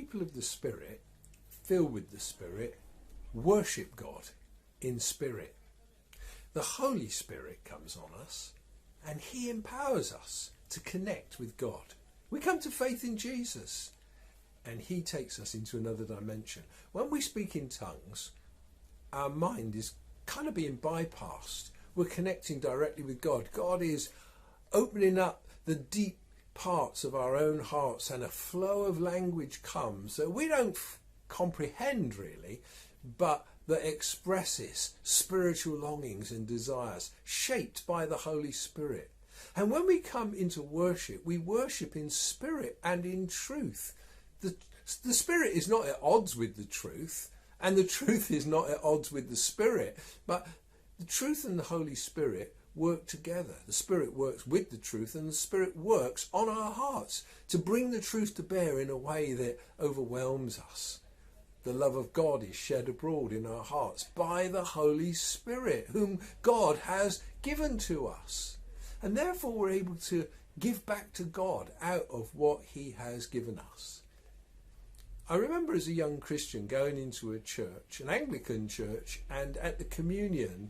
people of the Spirit, filled with the Spirit, worship God in spirit. The Holy Spirit comes on us and he empowers us to connect with God. We come to faith in Jesus and he takes us into another dimension. When we speak in tongues, our mind is kind of being bypassed. We're connecting directly with God. God is opening up the deep parts of our own hearts and a flow of language comes that we don't comprehend really, but that expresses spiritual longings and desires shaped by the Holy Spirit. And when we come into worship, we worship in spirit and in truth. The Spirit is not at odds with the truth, and the truth is not at odds with the Spirit, but the truth and the Holy Spirit work together. The Spirit works with the truth and the Spirit works on our hearts to bring the truth to bear in a way that overwhelms us. The love of God is shed abroad in our hearts by the Holy Spirit, whom God has given to us. And therefore we're able to give back to God out of what he has given us. I remember as a young Christian going into a church, an Anglican church, and at the communion,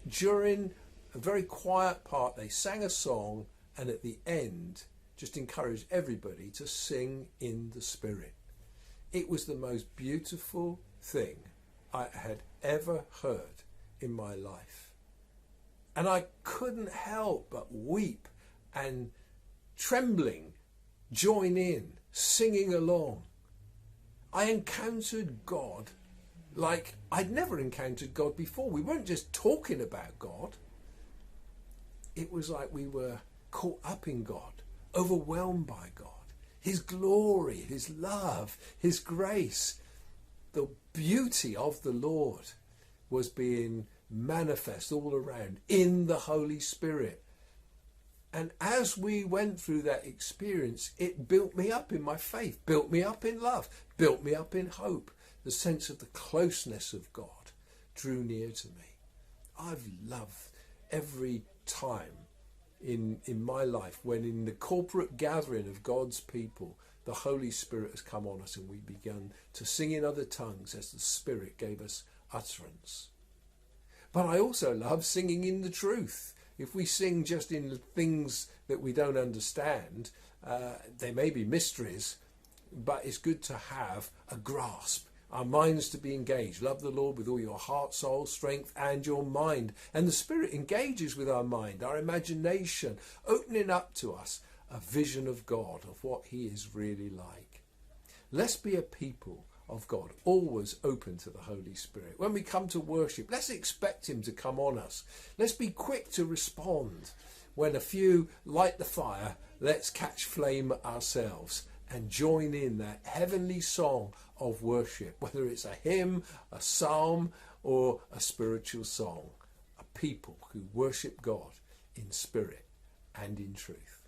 during a very quiet part, they sang a song, and at the end, just encouraged everybody to sing in the Spirit. It was the most beautiful thing I had ever heard in my life. And I couldn't help but weep and trembling, join in, singing along. I encountered God like I'd never encountered God before. We weren't just talking about God. It was like we were caught up in God, overwhelmed by God. His glory, his love, his grace, the beauty of the Lord was being manifest all around in the Holy Spirit. And as we went through that experience, it built me up in my faith, built me up in love, built me up in hope. The sense of the closeness of God drew near to me. I've loved every time in my life when in the corporate gathering of God's people, the Holy Spirit has come on us and we began to sing in other tongues as the Spirit gave us utterance. But I also love singing in the truth. If we sing just in the things that we don't understand, they may be mysteries, but it's good to have a grasp. Our minds to be engaged. Love the Lord with all your heart, soul, strength and your mind. And the Spirit engages with our mind, our imagination, opening up to us a vision of God, of what he is really like. Let's be a people of God, always open to the Holy Spirit. When we come to worship, let's expect him to come on us. Let's be quick to respond. When a few light the fire, let's catch flame ourselves and join in that heavenly song of worship, whether it's a hymn, a psalm, or a spiritual song. A people who worship God in spirit and in truth.